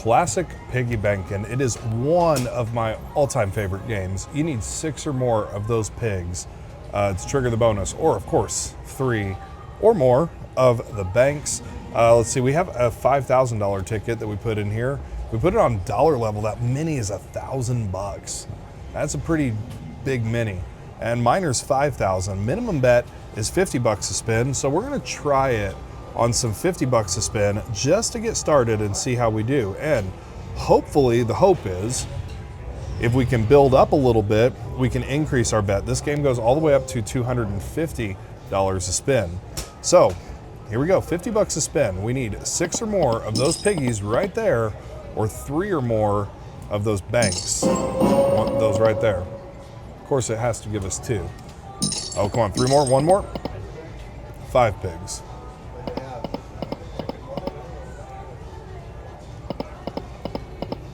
Classic Piggy Bankin. It is one of my all-time favorite games. You need 6 or more of those pigs to trigger the bonus, or of course 3 or more of the banks. Let's see, we have a $5,000 ticket that we put in here. We put it on dollar level. That mini is $1,000. That's a pretty big mini. And miner's 5,000. Minimum bet is $50 a spin, so we're gonna try it on some $50 a spin just to get started and see how we do. And hopefully, the hope is, if we can build up a little bit, we can increase our bet. This game goes all the way up to $250 a spin. So here we go, $50 a spin. We need 6 or more of those piggies right there, or 3 or more of those banks. Want those right there. Of course, it has to give us 2. Oh, come on, 3 more, 1 more. 5 pigs.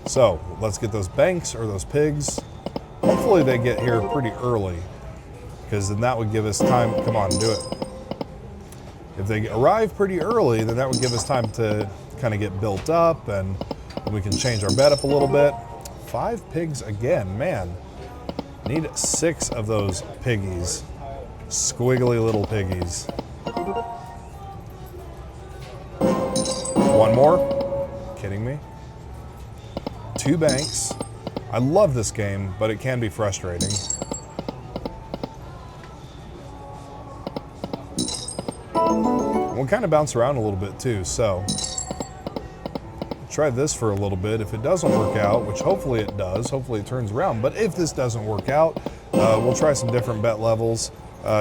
So let's get those banks or those pigs. Hopefully they get here pretty early, because then that would give us time. Come on, do it. If they arrive pretty early, then that would give us time to kind of get built up, and we can change our bet up a little bit. 5 pigs again, man. Need 6 of those piggies. Squiggly little piggies. 1 more? Kidding me? 2 banks. I love this game, but it can be frustrating. We'll kind of bounce around a little bit too, so try this for a little bit. If it doesn't work out, which hopefully it does, hopefully it turns around, but if this doesn't work out, we'll try some different bet levels,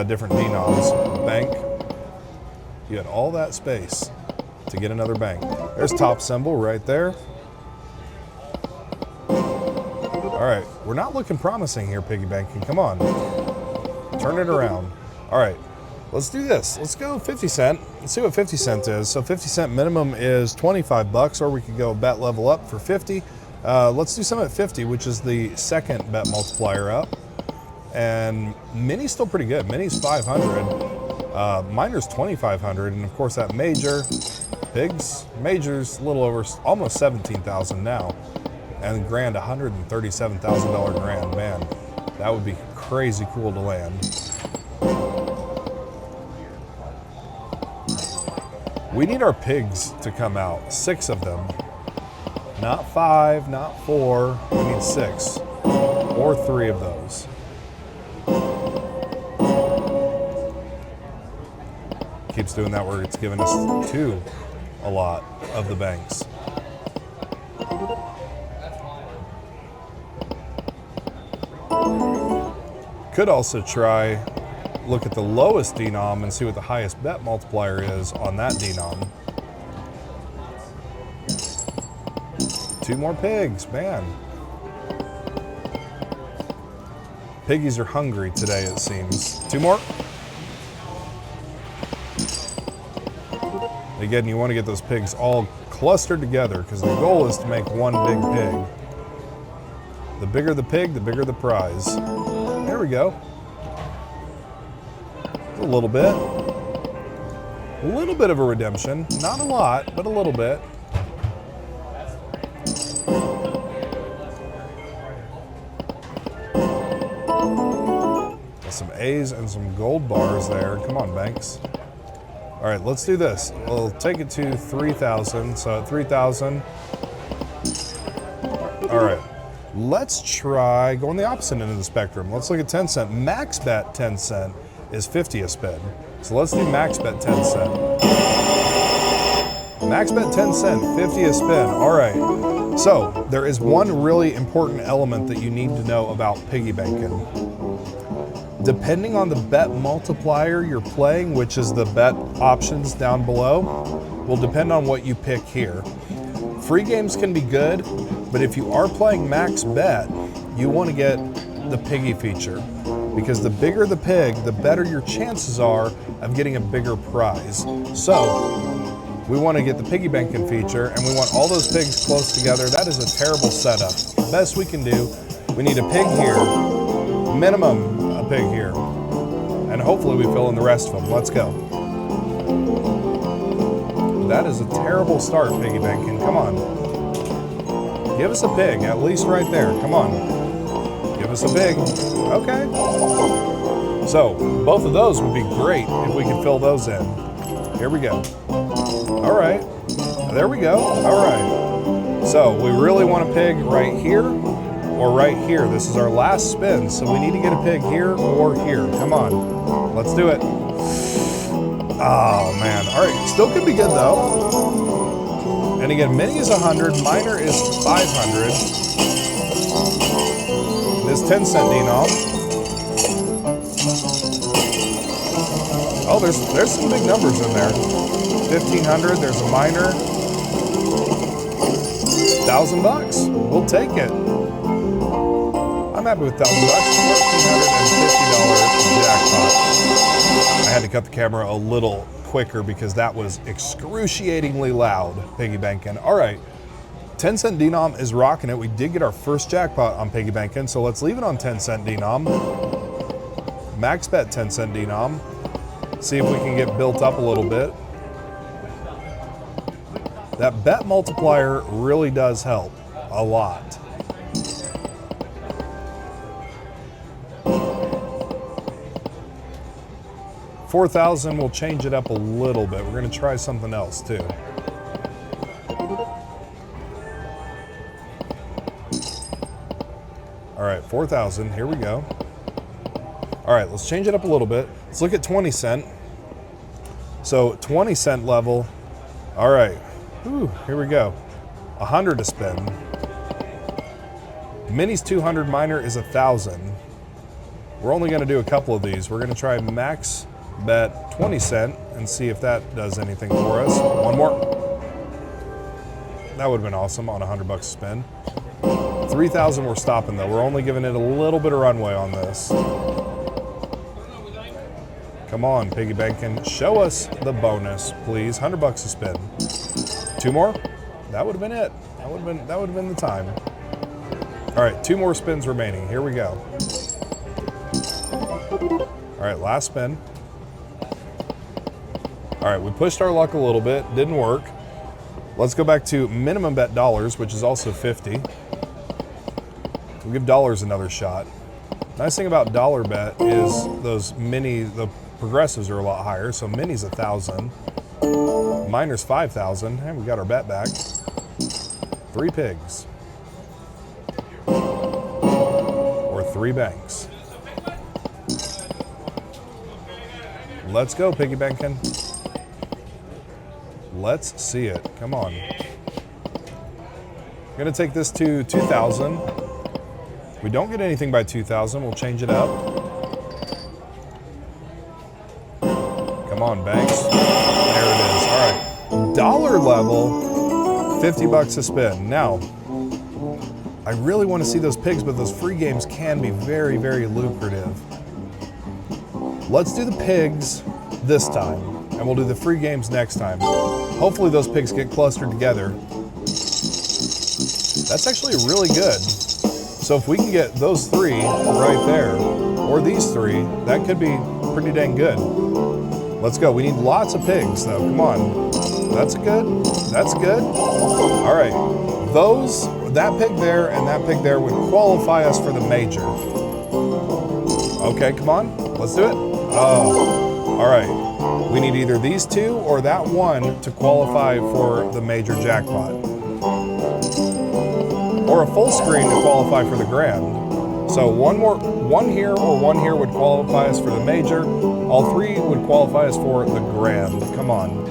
different denoms. Bank. You had all that space to get another bank. There's top symbol right there. All right, we're not looking promising here, Piggy Bankin. Come on, turn it around. All right, let's do this. Let's go 50 cent. Let's see what 50 cent is. So 50 cent minimum is $25, or we could go bet level up for 50. Let's do some at 50, which is the second bet multiplier up. And mini's still pretty good. Mini's 500. Miner's 2,500, and of course that major, pigs, major's a little over, almost 17,000 now. And grand, $137,000 grand, man. That would be crazy cool to land. We need our pigs to come out, 6 of them. Not 5, not 4, we need 6, or 3 of those. Keeps doing that where it's giving us 2 a lot of the banks. Could also try, look at the lowest denom and see what the highest bet multiplier is on that denom. 2 more pigs, man. Piggies are hungry today, it seems. 2 more. Again, you want to get those pigs all clustered together, because the goal is to make one big pig. The bigger the pig, the bigger the prize. There we go. A little bit. A little bit of a redemption. Not a lot, but a little bit. Some A's and some gold bars there. Come on, banks. All right, let's do this. We'll take it to 3,000. So at 3,000. All right. Let's try going the opposite end of the spectrum. Let's look at 10 cent. Max bet 10 cent is 50 a spin. So let's do max bet 10 cent. Max bet 10 cent, 50 a spin. All right. So there is one really important element that you need to know about Piggy Bankin. Depending on the bet multiplier you're playing, which is the bet options down below, will depend on what you pick here. Free games can be good, but if you are playing max bet, you want to get the piggy feature, because the bigger the pig, the better your chances are of getting a bigger prize. So we want to get the Piggy Bankin feature, and we want all those pigs close together. That is a terrible setup. The best we can do, we need a pig here, minimum a pig here, and hopefully we fill in the rest of them. Let's go. That is a terrible start, Piggy Bankin. Come on. Give us a pig, at least right there. Come on. Give us a pig. Okay. So, both of those would be great if we could fill those in. Here we go. All right. There we go. All right. So, we really want a pig right here or right here. This is our last spin, so we need to get a pig here or here. Come on. Let's do it. Oh, man. All right. Still could be good, though. And again, mini is 100. Minor is 500. This 10-cent denom. Oh, there's some big numbers in there. 1,500. There's a minor. $1,000. We'll take it. I'm happy with $1,000. $1,450 jackpot. I had to cut the camera a little quicker because that was excruciatingly loud, Piggy Bankin. All right, 10-cent denom is rocking it. We did get our first jackpot on Piggy Bankin, so let's leave it on 10-cent denom. Max bet 10-cent denom. See if we can get built up a little bit. That bet multiplier really does help a lot. $4,000, we'll change it up a little bit. We're gonna try something else too. All right, 4,000, here we go. All right, let's change it up a little bit. Let's look at 20-cent. So 20-cent level. All right, whew, here we go. 100 to spin. Mini's 200, minor is 1,000. We're only gonna do a couple of these. We're gonna try max bet 20-cent and see if that does anything for us. One more. That would have been awesome on $100 a spin. 3,000 we're stopping though. We're only giving it a little bit of runway on this. Come on, Piggy Bankin, show us the bonus, please. $100 a spin. 2 more. That would have been it. That would have been the time. All right, 2 more spins remaining. Here we go. All right, last spin. All right, we pushed our luck a little bit, didn't work. Let's go back to minimum bet dollars, which is also 50. We'll give dollars another shot. Nice thing about dollar bet is those mini, the progressives are a lot higher, so mini's 1,000. Minor's 5,000, and we got our bet back. 3 pigs. Or 3 banks. Let's go, Piggy Bankin. Let's see it. Come on. I'm gonna take this to 2,000. If we don't get anything by 2,000, we'll change it up. Come on, banks. There it is. All right. Dollar level, $50 a spin. Now, I really want to see those pigs, but those free games can be very, very lucrative. Let's do the pigs this time, and we'll do the free games next time. Hopefully those pigs get clustered together. That's actually really good. So if we can get those 3 right there, or these 3, that could be pretty dang good. Let's go. We need lots of pigs though, come on. That's good, that's good. All right, that pig there and that pig there would qualify us for the major. Okay, come on, let's do it. Oh, all right. We need either these 2 or that 1 to qualify for the major jackpot. Or a full screen to qualify for the grand. So one here or one here would qualify us for the major. All 3 would qualify us for the grand. Come on.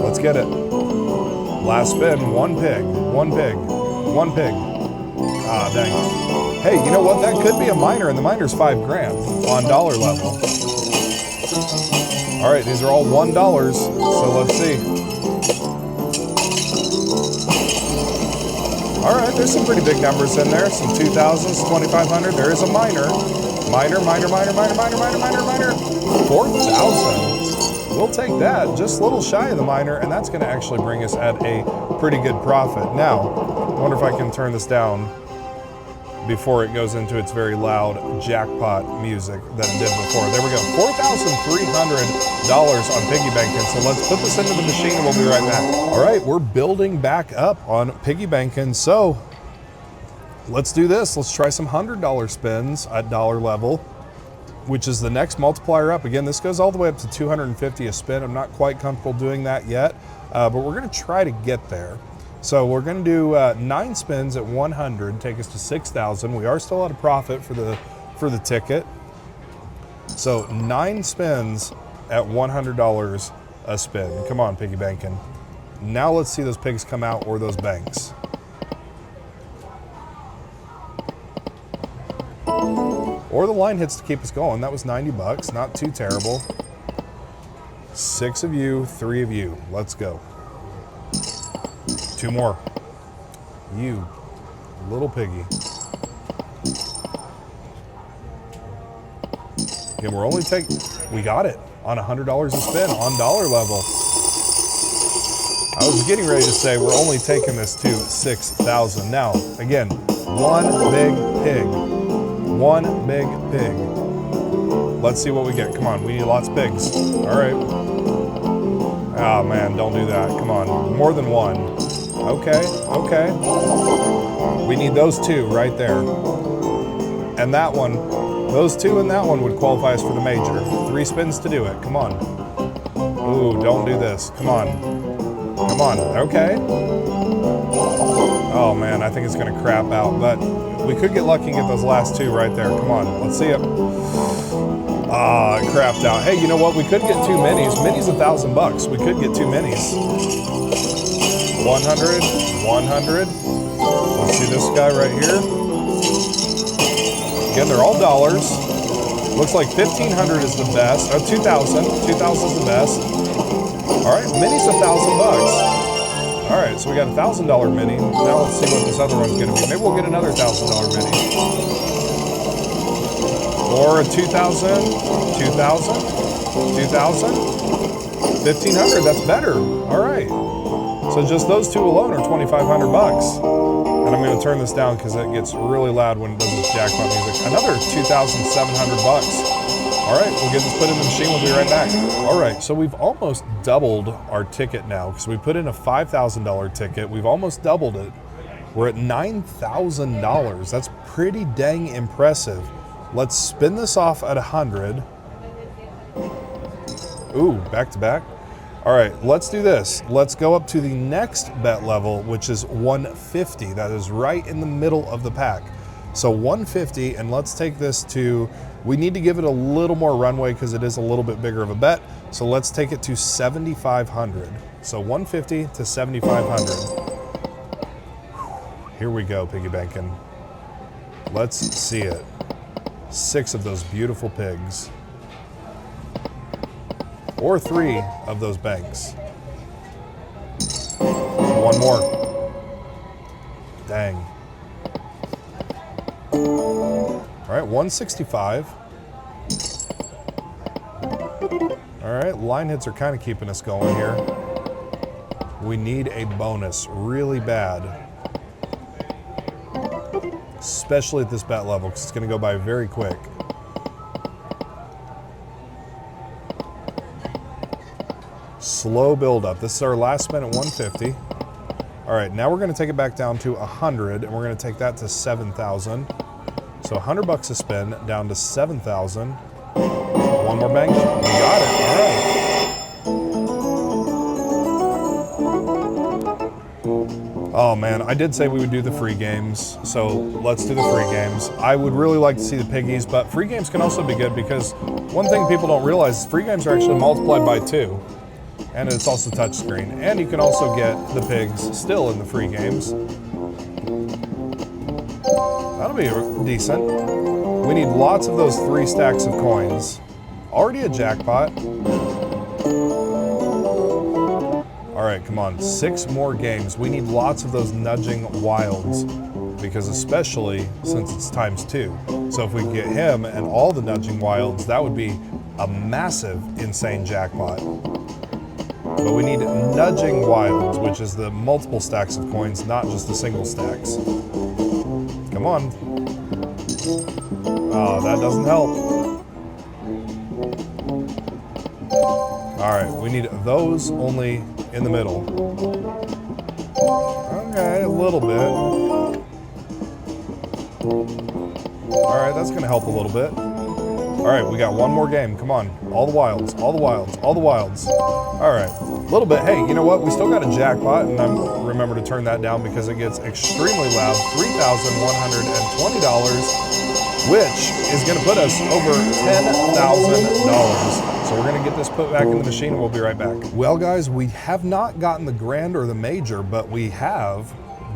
Let's get it. Last spin, 1 pig, 1 pig, 1 pig. Ah, dang. Hey, you know what? That could be a minor, and the minor's $5 grand on dollar level. All right, these are all $1, so let's see. All right, there's some pretty big numbers in there. Some 2,000s, 2,500. There is a minor. Minor. 4,000. We'll take that. Just a little shy of the minor, and that's going to actually bring us at a pretty good profit. Now, I wonder if I can turn this down. before it goes into its very loud jackpot music that it did before. There we go, $4,300 on Piggy Bankin. So let's put this into the machine and we'll be right back. All right, we're building back up on Piggy Bankin. So let's do this. Let's try some $100 spins at dollar level, which is the next multiplier up. Again, this goes all the way up to 250 a spin. I'm not quite comfortable doing that yet, but we're gonna try to get there. So we're gonna do 9 spins at 100, take us to 6,000. We are still at a profit for the ticket. So 9 spins at $100 a spin. Come on, Piggy Bankin. Now let's see those pigs come out or those banks. Or the line hits to keep us going. That was 90 bucks, not too terrible. 6 of you, 3 of you. Let's go. 2 more. You, little piggy. Again, we're only we got it on $100 a spin on dollar level. I was getting ready to say we're only taking this to 6,000. Now, again, one big pig. One big pig. Let's see what we get. Come on, we need lots of pigs. All right. Oh man, don't do that. Come on, more than one. Okay, okay. We need those 2 right there. And that one, those 2 and that one would qualify us for the major. 3 spins to do it, come on. Ooh, don't do this, come on. Come on, okay. Oh man, I think it's gonna crap out, but we could get lucky and get those last 2 right there. Come on, let's see it. Ah, it crapped out. Hey, you know what? We could get 2 minis. Minis $1,000 bucks. We could get 2 minis. 100, 100. Let's see this guy right here. Again, they're all dollars. Looks like 1,500 is the best. Oh, 2,000. 2,000 is the best. All right, minis $1,000 bucks. All right, so we got a $1,000 mini. Now let's see what this other one's gonna be. Maybe we'll get another $1,000 mini. Or a 2,000, 2,000, 2,000, 1,500, that's better. All right. So just those 2 alone are 2,500 bucks. And I'm gonna turn this down because it gets really loud when it does this jackpot music. Another 2,700 bucks. All right, we'll get this put in the machine, we'll be right back. All right, so we've almost doubled our ticket now because we put in a $5,000 ticket. We've almost doubled it. We're at $9,000. That's pretty dang impressive. Let's spin this off at 100. Ooh, back to back. All right, let's do this. Let's go up to the next bet level, which is 150. That is right in the middle of the pack. So 150, and let's take this to, we need to give it a little more runway because it is a little bit bigger of a bet. So let's take it to 7,500. So 150 to 7,500. Here we go, Piggy Bankin. Let's see it. 6 of those beautiful pigs. Or 3 of those banks. 1 more. Dang. All right, 165. All right, line hits are kind of keeping us going here. We need a bonus really bad. Especially at this bet level, because it's going to go by very quick. Slow build up. This is our last spin at 150. All right, now we're going to take it back down to 100, and we're going to take that to 7,000. So 100 bucks a spin down to 7,000. 1 more bank. We got it. All right. Oh man, I did say we would do the free games, so let's do the free games. I would really like to see the piggies, but free games can also be good because one thing people don't realize is free games are actually multiplied by 2. And it's also touchscreen. And you can also get the pigs still in the free games. That'll be decent. We need lots of those 3 stacks of coins. Already a jackpot. All right, come on, 6 more games. We need lots of those nudging wilds because especially since it's ×2. So if we get him and all the nudging wilds, that would be a massive, insane jackpot. But we need nudging wilds, which is the multiple stacks of coins, not just the single stacks. Come on. Oh, that doesn't help. All right, we need those only in the middle. Okay, a little bit. All right, that's gonna help a little bit. All right, we got one more game. Come on, all the wilds, all the wilds, all the wilds. All right, a little bit. Hey, you know what? We still got a jackpot, and I'm remember to turn that down because it gets extremely loud. $3,120, which is going to put us over $10,000. So we're going to get this put back in the machine, and we'll be right back. Well, guys, we have not gotten the grand or the major, but we have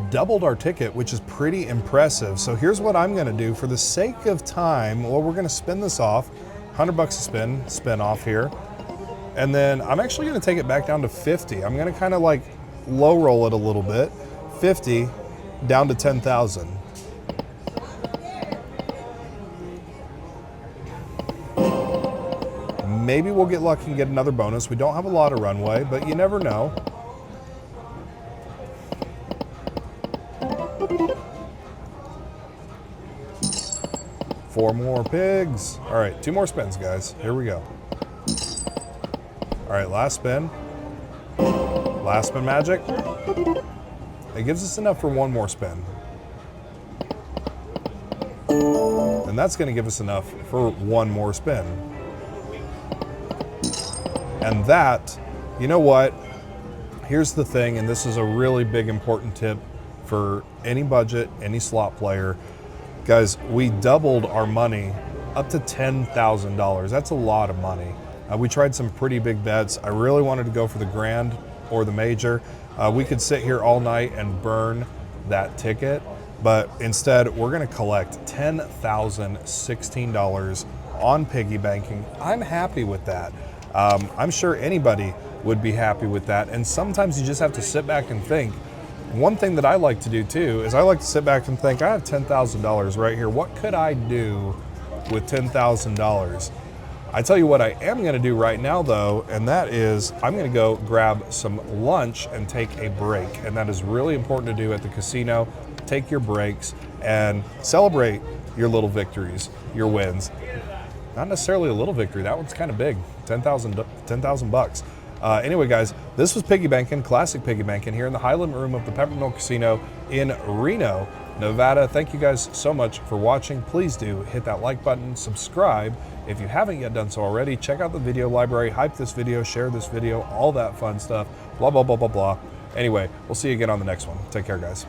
doubled our ticket, which is pretty impressive. So here's what I'm going to do for the sake of time. Well, we're going to spin this off, $100 a spin off here. And then I'm actually going to take it back down to 50. I'm going to kind of like low roll it a little bit. 50 down to 10,000. Maybe we'll get lucky and get another bonus. We don't have a lot of runway, but you never know. Four more pigs. All right, 2 more spins, guys. Here we go. All right, last spin. Last spin magic. It gives us enough for 1 more spin. And that's gonna give us enough for 1 more spin. And that, you know what? Here's the thing, and this is a really big important tip for any budget, any slot player. Guys, we doubled our money up to $10,000. That's a lot of money. We tried some pretty big bets. I really wanted to go for the grand or the major. We could sit here all night and burn that ticket, but instead we're gonna collect $10,016 on piggy banking. I'm happy with that. I'm sure anybody would be happy with that. And sometimes you just have to sit back and think. One thing that I like to do too is I like to sit back and think, I have $10,000 right here. What could I do with $10,000? I tell you what I am gonna do right now though, and that is I'm gonna go grab some lunch and take a break. And that is really important to do at the casino. Take your breaks and celebrate your little victories, your wins. Not necessarily a little victory, that one's kind of big, 10,000 bucks. Anyway, guys, this was Piggy Bankin, classic Piggy Bankin here in the Highland Room of the Peppermill Casino in Reno, Nevada. Thank you guys so much for watching. Please do hit that like button, subscribe if you haven't yet done so already. Check out the video library, hype this video, share this video, all that fun stuff, blah, blah, blah, blah, blah. Anyway, we'll see you again on the next one. Take care, guys.